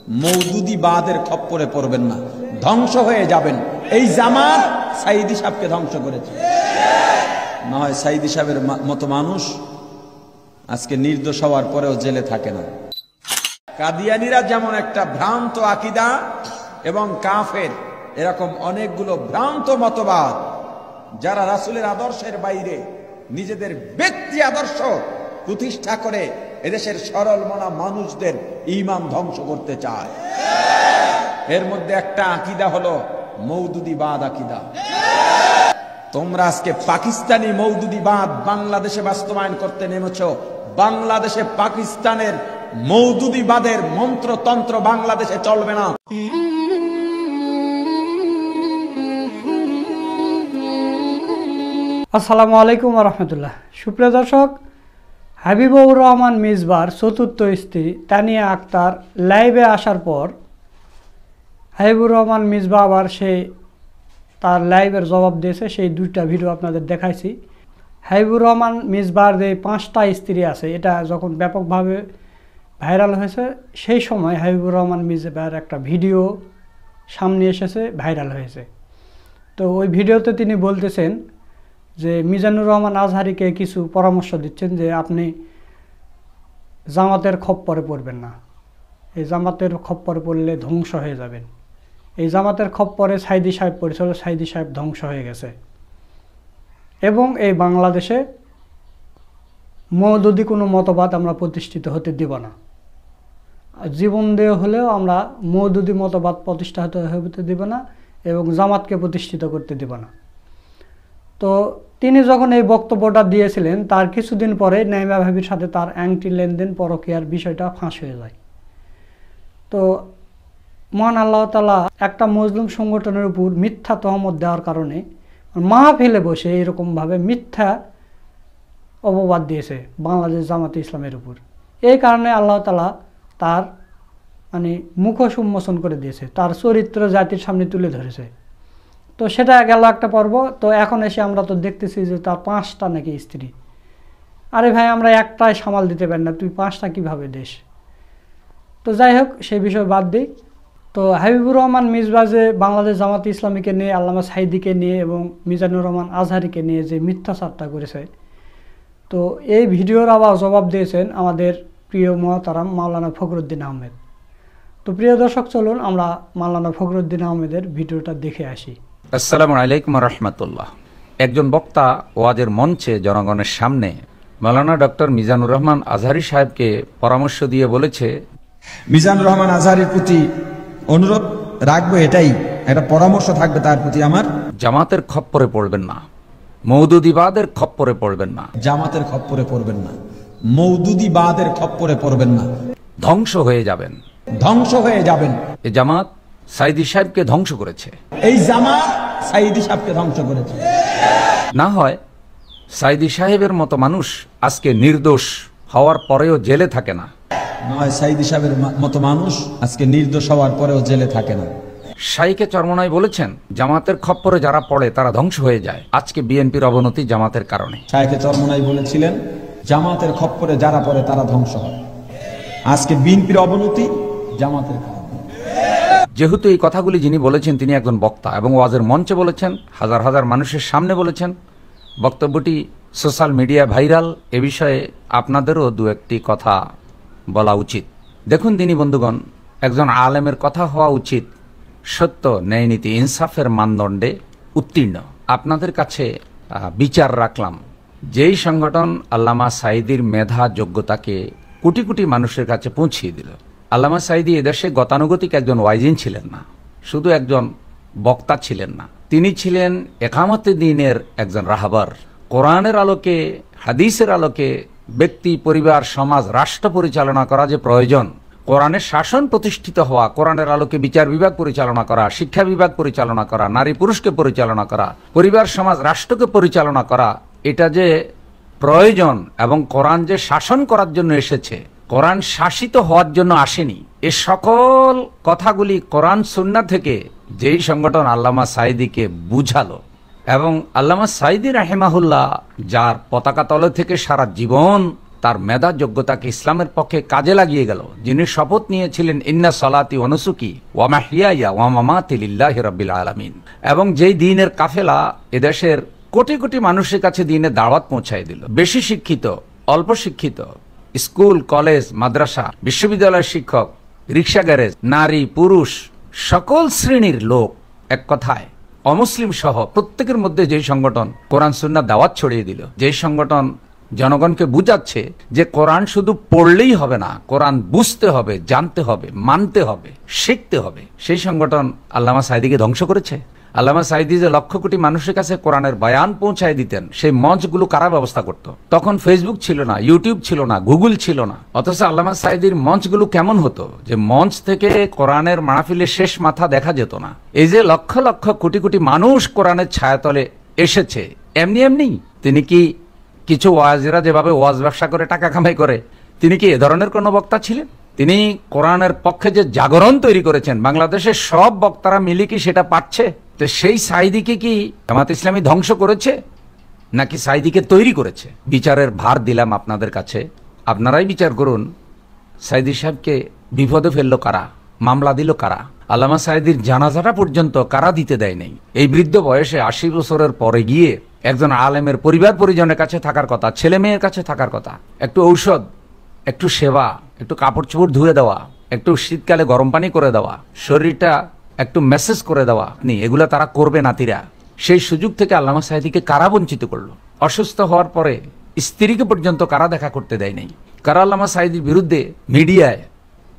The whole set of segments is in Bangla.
মওদুদিবাদের খপ্পরে পড়বেন না, ধ্বংস হয়ে যাবেন। এই জামাত সাইদি সাহেবকে ধ্বংস করেছে। না হয় সাইদি সাহেবের মতো মানুষ আজকে নির্দোষ হওয়ার পরেও জেলে থাকে না। কাদিয়ানীরা যেমন একটা ভ্রান্ত আকীদা এবং কাফের, এরকম অনেকগুলো ভ্রান্ত মতবাদ যারা রাসূলের আদর্শের বাইরে নিজেদের ব্যক্তি আদর্শ প্রতিষ্ঠা করে এদেশের সরল মনা মানুষদের ঈমান ধ্বংস করতে চায়। এর মধ্যে একটা আকীদা হলো মওদুদিবাদ আকীদা। তোমরা আজকে পাকিস্তানি মওদুদিবাদ বাংলাদেশে বাস্তবায়ন করতে নেমেছো। বাংলাদেশে পাকিস্তানের মওদুদিবাদের মন্ত্রতন্ত্র বাংলাদেশে চলবে না। আসসালামু আলাইকুম ওয়া রাহমাতুল্লাহ। সুপ্রিয় দর্শক, হাবিবুর রহমান মিসবার চতুর্থ স্ত্রী তানিয়া আক্তার লাইভে আসার পর হাবিবুর রহমান মিসবা আবার তার লাইভের জবাব দিয়েছে। সেই দুইটা ভিডিও আপনাদের দেখাইছি। হাবিবুর রহমান মিসবার যে 5টা স্ত্রী আছে, এটা যখন ব্যাপকভাবে ভাইরাল হয়েছে সেই সময় হাবিবুর রহমান মিসবার একটা ভিডিও সামনে এসেছে, ভাইরাল হয়েছে। তো ওই ভিডিওতে তিনি বলতেছেন যে মিজানুর রহমান আজহারিকে কিছু পরামর্শ দিচ্ছেন যে আপনি জামাতের খপ্পরে পড়বেন না, এই জামাতের খপ্পরে পড়লে ধ্বংস হয়ে যাবেন। এই জামাতের খপ্পরে সাইদি সাহেব পড়েছিল, সাইদি সাহেব ধ্বংস হয়ে গেছে। এবং এই বাংলাদেশে মওদুদি কোনো মতবাদ আমরা প্রতিষ্ঠিত হতে দিব না, জীবন দিয়ে হলেও আমরা মওদুদি মতবাদ প্রতিষ্ঠা হতে দিব না এবং জামাতকে প্রতিষ্ঠিত করতে দিব না। তো তিনি যখন এই বক্তব্যটা দিয়েছিলেন তার কিছুদিন পরে নাইমা ভাবির সাথে তার আংটি লেনদেন পরকীয়ার বিষয়টা ফাঁস হয়ে যায়। তো মহান আল্লাহ তাআলা একটা মুসলিম সংগঠনের উপর মিথ্যা তহমত দেওয়ার কারণে মাহফিলে বসে এরকমভাবে মিথ্যা অপবাদ দিয়েছে বাংলাদেশ জামাতে ইসলামের উপর। এই কারণে আল্লাহ তাআলা তার মুখোশ উন্মোচন করে দিয়েছে, তার চরিত্র জাতির সামনে তুলে ধরেছে। তো সেটা গেল একটা পর্ব। তো এখন এসে আমরা তো দেখতেছি যে তার 5টা নাকি স্ত্রী। আরে ভাই, আমরা একটাই সামাল দিতে পারি না, তুই 5টা কীভাবে দেশ? তো যাই হোক, সেই বিষয় বাদ দিই। তো হাবিবুর রহমান মিসবা যে বাংলাদেশ জামাতে ইসলামীকে নিয়ে, আল্লামা সাইদিকে নিয়ে এবং মিজানুর রহমান আজহারিকে নিয়ে যে মিথ্যাচারটা করেছে, তো এই ভিডিওর আবার জবাব দিয়েছেন আমাদের প্রিয় মহতারাম মাওলানা ফখরুদ্দিন আহমেদ। তো প্রিয় দর্শক, চলুন আমরা মাওলানা ফখরুদ্দিন আহমেদের ভিডিওটা দেখে আসি। আসসালামু আলাইকুম রহমতুল্লাহ। একজন বক্তা ওয়াজের মঞ্চে জনগণের সামনে মাওলানা ডক্টর মিজানুর রহমান আজহারি সাহেবকে পরামর্শ দিয়ে বলেছে, মিজানুর রহমান আজহারির প্রতি অনুরোধ রাখবো, এটাই একটা পরামর্শ থাকবে তার প্রতি আমার, জামাতের খপ্পরে পড়বেন না, মওদুদিবাদের খপ্পরে পড়বেন না, জামাতের খপ্পরে পড়বেন না, মওদুদিবাদের খপ্পরে পড়বেন না, ধ্বংস হয়ে যাবেন, ধ্বংস হয়ে যাবেন। এ জামাত সাইদি সাহেবকে ধ্বংস করেছে। এই জামাত সাইদি সাহেবকে ধ্বংস করেছে। না হয় সাইদি সাহেবের মতো মানুষ আজকে নির্দোষ হওয়ার পরেও জেলে থাকে না। না হয় সাইদি সাহেবের মতো মানুষ আজকে নির্দোষ হওয়ার পরেও জেলে থাকে না। শাইখে চরমনাই বলেছেন, জামাতের খপ্পরে যারা পড়ে তারা ধ্বংস হয়ে যায়। আজকে বিএনপির অবনতি জামাতের কারণে। শাইখে চরমনাই বলেছিলেন, জামাতের খপ্পরে যারা পড়ে তারা ধ্বংস হয়। আজকে বিএনপির অবনতি জামাতের কারণে। যেহেতু এই কথাগুলি যিনি বলেছেন তিনি একজন বক্তা এবং ওয়াজের মঞ্চে বলেছেন, হাজার হাজার মানুষের সামনে বলেছেন, বক্তব্যটি সোশ্যাল মিডিয়া ভাইরাল। এ বিষয়ে আপনাদেরও দু একটি কথা বলা উচিত। দেখুন দিনী বন্ধুগণ, একজন আলেমের কথা হওয়া উচিত সত্য, ন্যায়, নীতি, ইনসাফের মানদণ্ডে উত্তীর্ণ। আপনাদের কাছে বিচার রাখলাম, যেই সংগঠন আল্লামা সাইদির মেধা যোগ্যতাকে কোটি কোটি মানুষের কাছে পৌঁছিয়ে দিল। আল্লামা সাইদি এদেশে গতানুগতিক একজন ওয়াইজিন ছিলেন না, শুধু একজন বক্তা ছিলেন না, তিনি ছিলেন একামতে দ্বীনের একজন রাহবার। কোরআনের আলোকে, হাদিসের আলোকে ব্যক্তি, পরিবার, সমাজ, রাষ্ট্র পরিচালনা করা যে প্রয়োজন, কোরআনের শাসন প্রতিষ্ঠিত হওয়া, কোরআনের আলোকে বিচার বিভাগ পরিচালনা করা, শিক্ষা বিভাগ পরিচালনা করা, নারী পুরুষকে পরিচালনা করা, পরিবার, সমাজ, রাষ্ট্রকে পরিচালনা করা, এটা যে প্রয়োজন এবং কোরআন যে শাসন করার জন্য এসেছে, কোরআন শাসিত হওয়ার জন্য আসেনি। এ সকল কথাগুলি কোরআন সুন্নাহ থেকে যেই সংগঠন আল্লামা সাইদিকে বুঝালো এবং আল্লামা সাইদি রাহিমাহুল্লাহ যার পতাকা তলে থেকে সারা জীবন তার মেধা যোগ্যতাকে ইসলামের পক্ষে কাজে লাগিয়ে গেল, যিনি শপথ নিয়েছিলেন ইন্না সলাতি ওয়া নুসুকি ওয়া মাহইয়ায়া ওয়া মামাতি লিল্লাহি রাব্বিল আলামিন, এবং যেই দ্বীনের কাফেলা এদেশের কোটি কোটি মানুষের কাছে দ্বীনের দাওয়াত পৌঁছায় দিল। বেশি শিক্ষিত, অল্প শিক্ষিত, স্কুল, কলেজ, মাদ্রাসা, বিশ্ববিদ্যালয়ের শিক্ষক, রিক্সা গ্যারেজ, নারী, পুরুষ, সকল শ্রেণীর লোক, এক কথায় অমুসলিম সহ প্রত্যেকের মধ্যে যেই সংগঠন কোরআন সুন্নাহ দাওয়াত ছড়িয়ে দিল, যেই সংগঠন জনগণকে বুঝাচ্ছে যে কোরআন শুধু পড়লেই হবে না, কোরআন বুঝতে হবে, জানতে হবে, মানতে হবে, শিখতে হবে, সেই সংগঠন আল্লামা সাঈদীকে ধ্বংস করেছে। আল্লামা সাঈদী যে লক্ষ কোটি মানুষের কাছে কোরআনের বয়ান পৌঁছায় দিতেন, সেই মঞ্চগুলো কারা ব্যবস্থা করত? তখন ফেসবুক ছিল না, ইউটিউব ছিল না, গুগল ছিল না। অথচ আল্লামা সাঈদীর মঞ্চগুলো কেমন হতো যে মঞ্চ থেকে কোরআনের মাহফিলের শেষ মাথা দেখা যেত না। এই যে লক্ষ লক্ষ কোটি কোটি মানুষ কোরআনের ছায়াতলে এসেছে, এমনি এমনি তিনি কি কিছু ওয়াজিরা যেভাবে ওয়াজ ব্যবসা করে টাকা কামাই করে, তিনি কি এ ধরনের কোনো বক্তা ছিলেন? তিনি কোরআনের পক্ষে যে জাগরণ তৈরি করেছেন, বাংলাদেশের সব বক্তারা মিলে কি সেটা পাচ্ছে? তো সেই সাঈদীকে কি জামাত ইসলামী ধ্বংস করেছে নাকি সাঈদীকে তৈরি করেছে? বিচারের ভার দিলাম আপনাদের কাছে, আপনারাই বিচার করুন। সাঈদী সাহেবকে বিপদে ফেললো কারা? মামলা দিল কারা? আল্লামা সাঈদীর জানাজাটা পর্যন্ত কারা দিতে দেয় নাই? এই বৃদ্ধ বয়সে 80 বছরের পরে গিয়ে একজন আলেমের পরিবার পরিজনের কাছে থাকার কথা, ছেলে মেয়ের কাছে থাকার কথা, একটু ঔষধ, একটু সেবা, একটু কাপড় চোপড় ধুয়ে দেওয়া, একটু শীতকালে গরম পানি করে দেওয়া, শরীরটা একটু মেসেজ করে দেওয়া, এগুলা তারা করবে নাতিরা। সেই সুযোগ থেকে আল্লামা সাঈদীকে কারা বঞ্চিত করলো? অসুস্থ হওয়ার পরে স্ত্রীকে পর্যন্ত কারা দেখা করতে দেয় নাই? কারা আল্লামা সাঈদীর বিরুদ্ধে মিডিয়ায়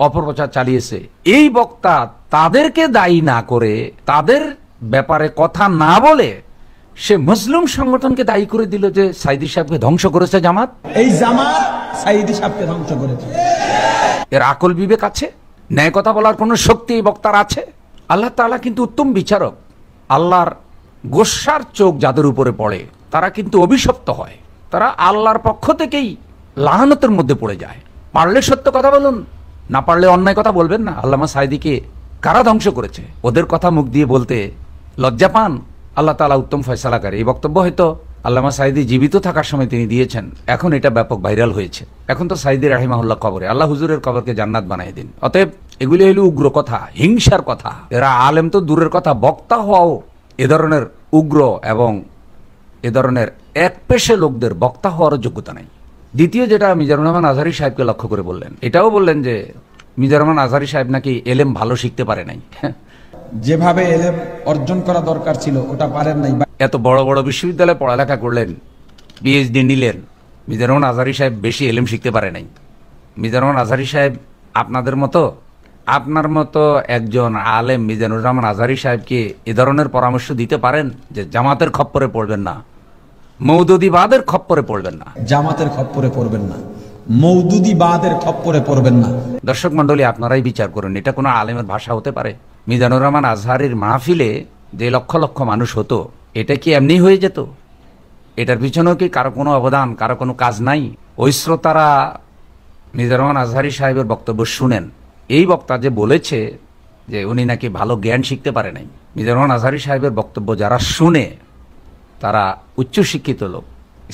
অপপ্রচার চালিয়েছে? এই বক্তা তাদেরকে দায়ী না করে, তাদের ব্যাপারে কথা না বলে সে মুসলিম সংগঠনকে দায়ী করে দিল যে সাঈদী সাহেবকে ধ্বংস করেছে জামাত। এই জামাত সাঈদী সাহেবকে ধ্বংস করেছে। এর আকল বিবেক আছে? ন্যায় কথা বলার কোন শক্তি এই বক্তার আছে? আল্লাহ তাআলা কিন্তু উত্তম বিচারক। আল্লাহর গোস্বার চোখ যাদের উপরে পড়ে তারা কিন্তু অভিশপ্ত হয়, তারা আল্লাহর পক্ষ থেকেই লাহানতের মধ্যে পড়ে যায়। পারলে সত্য কথা বলুন, না পারলে অন্যায় কথা বলবেন না। আল্লামা সাঈদীকে কারা ধ্বংস করেছে? ওদের কথা মুখ দিয়ে বলতে লজ্জা পান? আল্লাহ তাআলা উত্তম ফয়সালাকারী। এই বক্তব্য হয়তো আল্লামা সাঈদী জীবিত থাকার সময় তিনি দিয়েছেন, এখন এটা ব্যাপক ভাইরাল হয়েছে। এখন তো সাঈদী রাহিমাহুল্লাহ কবরে, আল্লাহ হুজুরের কবরকে জান্নাত বানিয়ে দিন। অতএব এগুলি হলো উগ্র কথা, হিংসার কথা। এরা আলেম তো দূরের কথা, বক্তা হওয়াও এ ধরনের উগ্র এবং এ ধরনের এক পেশে লোকদের বক্তা হওয়ার যোগ্যতা নাই। দ্বিতীয় যেটা মিজানুর রহমান আজহারী সাহেবকে লক্ষ্য করে বললেন, এটাও বললেন যে মিজানুর রহমান আজহারী সাহেব নাকি এলেম ভালো শিখতে পারে নাই। যেভাবে এলেম অর্জন করা দরকার ছিল ওটা পারেন নাই। এত বড় বড় বিশ্ববিদ্যালয়ে পড়ালেখা করলেন, পিএইচডি নিলেন, মিজানুর রহমান আজহারী সাহেব বেশি এলেম শিখতে পারে নাই। মিজানুর রহমান আজহারী সাহেব আপনাদের মতো, আপনার মতো একজন আলেম মিজানুর রহমান আজহারী সাহেবকে এ ধরনের পরামর্শ দিতে পারেন যে জামাতের খপ্পরে পড়বেন না, মওদুদিবাদের খপ্পরে পড়বেন না, জামাতের খপ্পরে পড়বেন না, মওদুদিবাদের খপ্পরে পড়বেন না? দর্শক মন্ডলী, আপনারাই বিচার করুন, এটা কোনো আলেমের ভাষা হতে পারে? মিজানুর রহমান আজহারীর মাহফিলে যে লক্ষ লক্ষ মানুষ হতো, এটা কি এমনি হয়ে যেত? এটার পিছনেও কি কারো কোনো অবদান, কারো কোনো কাজ নাই? ওই শ্রোতারা মিজানুর রহমান আজহারী সাহেবের বক্তব্য শুনেন। এই বক্তা যে বলেছে যে উনি নাকি ভালো জ্ঞান শিখতে পারে নাই, মিজানুর রহমান আজহারী সাহেবের বক্তব্য যারা শুনে তারা উচ্চশিক্ষিত লোক,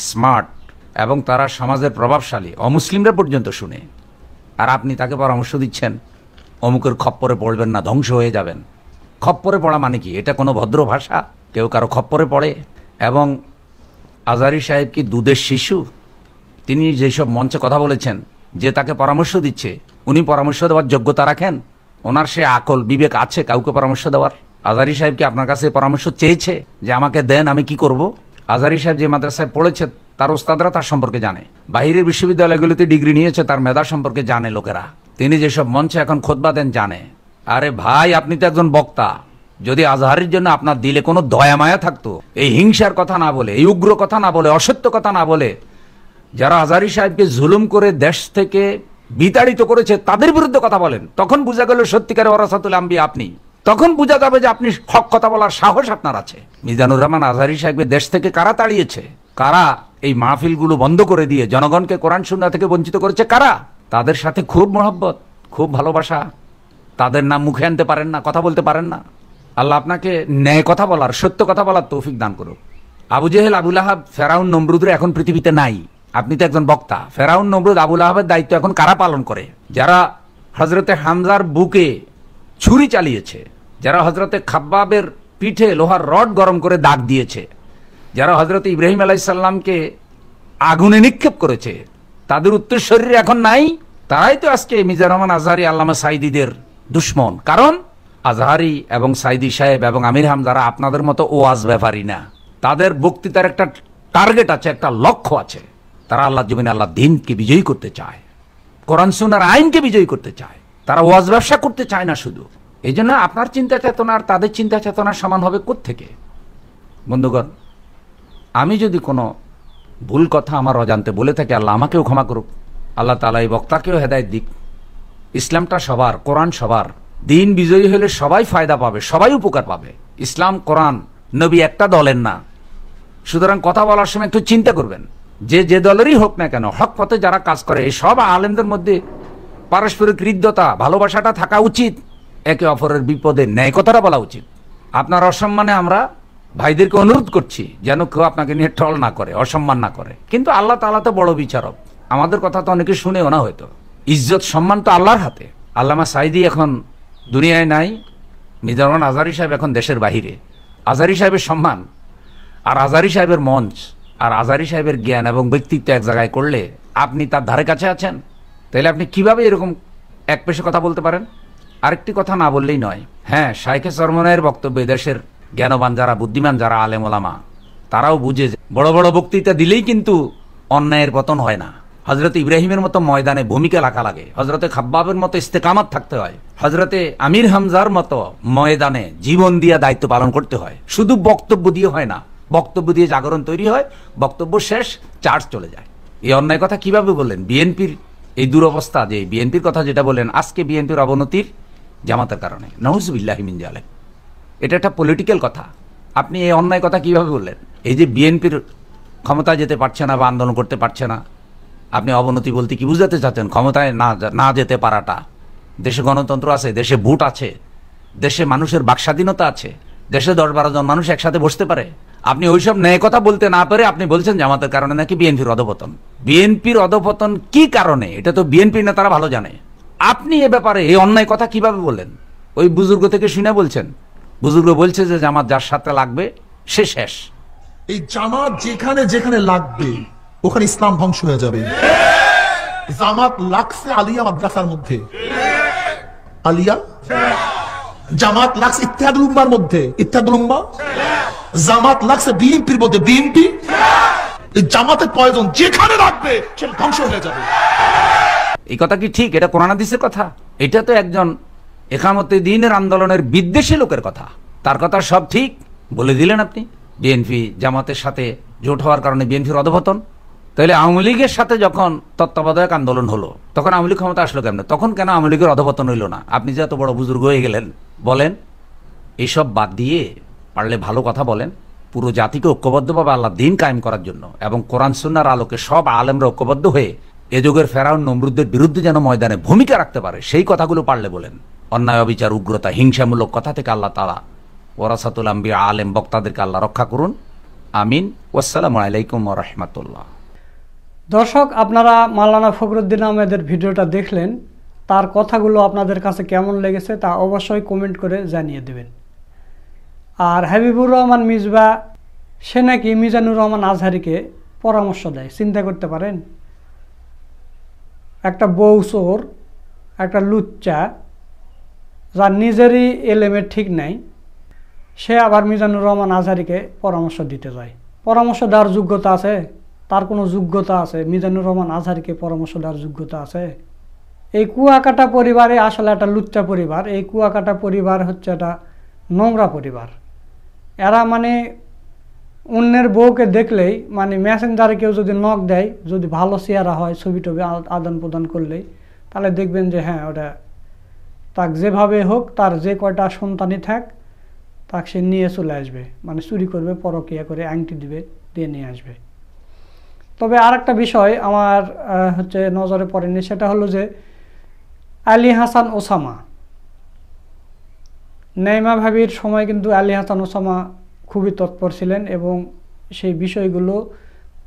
স্মার্ট, এবং তারা সমাজের প্রভাবশালী, অমুসলিমরা পর্যন্ত শুনে। আর আপনি তাকে পরামর্শ দিচ্ছেন অমুকের খপ্পরে পড়বেন না, ধ্বংস হয়ে যাবেন। খপ্পরে পড়া মানে কি? এটা কোনো ভদ্র ভাষা? কেউ কারো খপ্পরে পড়ে? এবং আজহারী সাহেব কি দুধের শিশু? তিনি যেসব মঞ্চে কথা বলেছেন, যে তাকে পরামর্শ দিচ্ছে, উনি পরামর্শ দেওয়ার যোগ্যতা রাখেন? ওনার সে আকল বিবেক আছে কাউকে পরামর্শ দেওয়ার? আজহারী সাহেব কি আপনার কাছে পরামর্শ চেয়েছে যে আমাকে দেন, আমি কি করব? আজহারী সাহেব যে মাদ্রাসায় পড়েছে তার ওস্তাদরা তার সম্পর্কে জানে, বাহিরের বিশ্ববিদ্যালয়গুলোতে ডিগ্রি নিয়েছে, তার মেধা সম্পর্কে জানে লোকেরা। তিনি যেসব মঞ্চে এখন খুতবা দেন জানে। আরে ভাই, আপনি তো একজন বক্তা। যদি আজহারীর জন্য আপনার দিলে কোনো দয়া মায়া থাকতো, এই হিংসার কথা না বলে, এই উগ্র কথা না বলে, অসত্য কথা না বলে, যারা আজহারী সাহেবকে জুলুম করে দেশ থেকে বিতাড়িত করেছে তাদের বিরুদ্ধে কথা বলেন, তখন বোঝা গেল সত্যিকারে ওয়ারাসাতুল আম্বিয়া আপনি। তখন বোঝা যাবে যে আপনি হক কথা বলার সাহস আপনার আছে। মিজানুর রহমান আজহারী সাহেবকে দেশ থেকে কারা তাড়িয়েছে? কারা এই মাহফিলগুলো বন্ধ করে দিয়ে জনগণকে কোরআন সুন্নাহ থেকে বঞ্চিত করেছে? কারা? তাদের সাথে খুব মহব্বত, খুব ভালোবাসা। তাদের নাম মুখে আনতে পারেন না, কথা বলতে পারেন না। আল্লাহ আপনাকে ন্যায় কথা বলার, সত্য কথা বলার তৌফিক দান করুক। আবু জেহেল, আবু লাহাব, ফেরাউন, নমরুদরা এখন পৃথিবীতে নাই। আপনি তো একজন বক্তা। ফেরাউন, নমরুদ, আবুল আহাবের দায়িত্ব এখন কারা পালন করে? যারা হজরতে হামজার বুকে ছুরি চালিয়েছে, যারা হজরতে খাব্বাবের পিঠে লোহার রড গরম করে দাগ দিয়েছে, যারা হজরত ইব্রাহিম আলাইসাল্লামকে আগুনে নিক্ষেপ করেছে, তাদের উত্তরসূরি এখন নাই। তারাই তো আজকে মিজানুর রহমান আজহারি, আল্লামা সাঈদীদের দুশ্মন। কারণ আজহারি এবং সাঈদী সাহেব এবং আমির হামজারা আপনাদের মতো ওয়াজ ব্যাপারী না। তাদের বক্তৃতার একটা টার্গেট আছে, একটা লক্ষ্য আছে। তারা আল্লাহ জমিনে আল্লাহ দিনকে বিজয়ী করতে চায়, কোরআন সুন্নাহর আইনকে বিজয়ী করতে চায়। তারা ওয়াজ ব্যবসা করতে চায় না শুধু। এই জন্য আপনার চিন্তা চেতনা আর তাদের চিন্তা চেতনার সমান হবে কোত্থেকে? বন্ধুগণ, আমি যদি কোনো ভুল কথা আমার অজান্তে বলে থাকি, আল্লাহ আমাকেও ক্ষমা করুক। আল্লাহ তাআলা এই বক্তাকেও হেদায়েত দিক। ইসলামটা সবার, কোরআন সবার। দিন বিজয়ী হলে সবাই ফায়দা পাবে, সবাই উপকার পাবে। ইসলাম, কোরআন, নবী একটা দলের না। সুতরাং কথা বলার সময় একটু চিন্তা করবেন, যে দলেরই হোক না কেন, হক পথে যারা কাজ করে, এই সব আলেমদের মধ্যে পারস্পরিক হৃদ্যতা, ভালোবাসাটা থাকা উচিত। একে অপরের বিপদে ন্যায় কথাটা বলা উচিত। আপনার অসম্মানে আমরা ভাইদেরকে অনুরোধ করছি যেন কেউ আপনাকে নিয়ে ট্রল না করে, অসম্মান না করে। কিন্তু আল্লাহ তাআলা তো বড় বিচারক, আমাদের কথা তো অনেকে শুনেও না হয়তো। ইজ্জত সম্মান তো আল্লাহর হাতে। আল্লামা সাঈদী এখন দুনিয়ায় নাই, মিজানুর রহমান আজহারী সাহেব এখন দেশের বাহিরে। আজহারী সাহেবের সম্মান আর আজহারী সাহেবের মঞ্চ আর আজহারী সাহেবের জ্ঞান এবং ব্যক্তিত্ব এক জায়গায় করলে আপনি তার ধারে কাছে আছেন, তাহলে আপনি কিভাবে এরকম এক পেশে কথা বলতে পারেন? আরেকটি কথা না বললেই নয়। হ্যাঁ, শাইখে চরমনাইয়ের বক্তব্যে দেশের জ্ঞানবান যারা, বুদ্ধিমান যারা আলেম ওলামা, তারাও বুঝে যে বড় বড় বক্তৃতা দিলেই কিন্তু অন্যায়ের পতন হয় না। হজরত ইব্রাহিমের মতো ময়দানে ভূমিকা রাখা লাগে, হজরতে খাব্বাবের মতো ইস্তেকামাত থাকতে হয়, হজরতে আমির হামজার মতো ময়দানে জীবন দিয়ে দায়িত্ব পালন করতে হয়। শুধু বক্তব্য দিয়ে হয় না, বক্তব্য দিয়ে জাগরণ তৈরি হয়, বক্তব্য শেষ, চার্জ চলে যায়। এই অন্যায় কথা কিভাবে বললেন? বিএনপির এই দুরবস্থা, যে বিএনপির কথা যেটা বললেন, আজকে বিএনপির অবনতির জামাতের কারণে, নাউজুবিল্লাহি মিন যালিক। এটা একটা পলিটিক্যাল কথা। আপনি এই অন্যায় কথা কিভাবে বললেন? এই যে বিএনপির ক্ষমতায় যেতে পারছে না বা আন্দোলন করতে পারছে না, আপনি অবনতি বলতে কি বুঝাতে চাচ্ছেন? ক্ষমতায় না যেতে পারাটা। দেশে গণতন্ত্র আছে, দেশে ভোট আছে, দেশে মানুষের বাকস্বাধীনতা আছে, দেশে 10-12 জন মানুষ একসাথে বসতে পারে। আপনি ওইসব ন্যায় কথা বলতে না পারে আপনি বলছেন জামাতের কারণে নাকি বিএনপির অধপতন। বিএনপির অধপতন কি কারণে, এটা তো বিএনপি নেতারা ভালো জানে। আপনি এ ব্যাপারে এই অন্যায় কথা কিভাবে বললেন? ওই বুজুর্গ থেকে শুনে বলছেন? বুজুর্গ বলছে যে জামাত যার সাথে লাগবে সে শেষ। এই জামাত যেখানে যেখানে লাগবে ওখানে ইসলাম ধ্বংস হয়ে যাবে। জামাত লাগছে আলিয়া মাদ্রাসার মধ্যে, আলিয়া। জামাত লাগছে ইত্তেহাদুল উম্মার মধ্যে, ইত্তেহাদুল উম্মাহ। জামাত লাগছে বিএনপির মধ্যে, বিএনপি। এই জামাতের প্রয়োজন যেখানে লাগবে সেটা ধ্বংস হয়ে যাবে। এই কথা কি ঠিক? এটা কোরআন হাদিসের কথা? এটা তো একজন একামতে দ্বীনের আন্দোলনের বিদ্বেষী লোকের কথা। তার কথা সব ঠিক বলে দিলেন আপনি। বিএনপি জামাতের সাথে জোট হওয়ার কারণে বিএনপির অধপতন। তাহলে আওয়ামী লীগের সাথে যখন তত্ত্বাবধায়ক আন্দোলন হলো তখন আওয়ামী লীগ ক্ষমতা আসলো কেমন? তখন কেন আওয়ামী লীগের অধপতন হইল না? আপনি যে এত বড় বুজুর্গ হয়ে গেলেন, বলেন। এইসব বাদ দিয়ে পারলে ভালো কথা বলেন। পুরো জাতিকে ঐক্যবদ্ধভাবে আল্লাহ দিন কায়েম করার জন্য এবং কোরআন সুন্নাহর আলোকে সব আলেমরা ঐক্যবদ্ধ হয়ে এ যুগের ফেরাউন নমরুদের বিরুদ্ধে যেন ময়দানে ভূমিকা রাখতে পারে, সেই কথাগুলো পারলে বলেন। অন্যায়, অবিচার, উগ্রতা, হিংসামূলক কথা থেকে আল্লাহ তাআলা ওয়ারাসাতুল আম্বিয়া আলেম বক্তাদেরকে আল্লাহ রক্ষা করুন। আমিন। ওয়াসসালামু আলাইকুম ওয়া রাহমাতুল্লাহ। দর্শক, আপনারা মাওলানা ফখরুদ্দিন আহমেদের ভিডিওটা দেখলেন। তার কথাগুলো আপনাদের কাছে কেমন লেগেছে তা অবশ্যই কমেন্ট করে জানিয়ে দেবেন। আর হাবিবুর রহমান মিজবা, সে নাকি মিজানুর রহমান আজহারিকে পরামর্শ দেয়। চিন্তা করতে পারেন, একটা বউ চোর, একটা লুচ্চা, যার নিজেরই এলেমের ঠিক নাই, সে আবার মিজানুর রহমান আজহারিকে পরামর্শ দিতে যায়। পরামর্শ দেওয়ার যোগ্যতা আছে? তার কোনো যোগ্যতা আছে? মিজানুর রহমান আজহারিকে পরামর্শ দেওয়ার যোগ্যতা আছে? এই কুয়াকাটা পরিবারে আসলে একটা লুচ্চা পরিবার। এই কুয়াকাটা পরিবার হচ্ছে একটা নোংরা পরিবার। এরা মানে অন্যের বউকে দেখলেই, মানে মেসেঞ্জারে কেউ যদি নক দেয়, যদি ভালো চেহারা হয়, ছবি টবি আদান প্রদান করলেই, তাহলে দেখবেন যে হ্যাঁ, ওটা তাক যেভাবে হোক, তার যে কয়টা সন্তানই থাক, তাকে সে নিয়ে চলে আসবে, মানে চুরি করবে, পরকিয়া করে আংটি দিবে, দিয়ে নিয়ে আসবে। তবে আর একটা বিষয় আমার হচ্ছে নজরে পড়েনি, সেটা হলো যে আলী হাসান ওসামা, নাইমা ভাবির সময় কিন্তু আলী হাসান ওসামা খুবই তৎপর ছিলেন এবং সেই বিষয়গুলো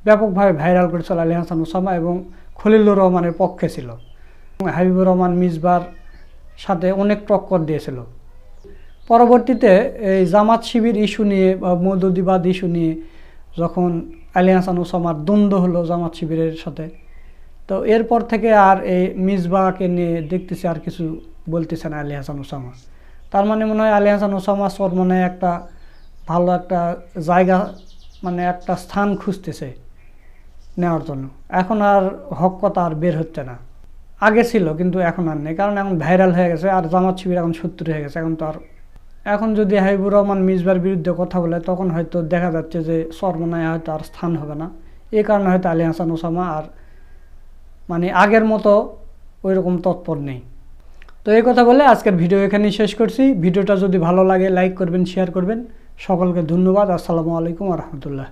ব্যাপকভাবে ভাইরাল করেছিল আলী হাসান ওসামা এবং খলিলুর রহমানের পক্ষে ছিল। হাবিবুর রহমান মিসবার সাথে অনেক টক্কর দিয়েছিল। পরবর্তীতে এই জামাত শিবির ইস্যু নিয়ে বা মৌদুদিবাদ ইস্যু নিয়ে যখন আলী হাসান ওসামার দ্বন্দ্ব হলো জামাত শিবিরের সাথে, তো এরপর থেকে আর এই মিসবাহকে নিয়ে দেখতেছি আর কিছু বলতেছে না আলী হাসান ওসামা। তার মানে মনে হয় আলী হাসান ওসামা মনে হয় একটা ভালো একটা জায়গা, মানে একটা স্থান খুঁজতেছে নেওয়ার জন্য। এখন আর হক কথা আর বের হচ্ছে না, আগে ছিল কিন্তু এখন আর নেই, কারণ এখন ভাইরাল হয়ে গেছে আর জামাত শিবির এখন শত্রু হয়ে গেছে। এখন যদি হাবিবুর রহমান মিসবার বিরুদ্ধে কথা বলে তখন হয়তো দেখা যাচ্ছে যে চরমনায় হয়তো আর স্থান হবে না। এই কারণে হয়তো আলী হাসান ওসামা আর মানে আগের মতো ওই রকম তৎপর নেই। তো এই কথা বলে আজকের ভিডিও এখানেই শেষ করছি। ভিডিওটা যদি ভালো লাগে লাইক করবেন, শেয়ার করবেন। সকলকে ধন্যবাদ। আসসালামু আলাইকুম ওয়া রাহমাতুল্লাহ।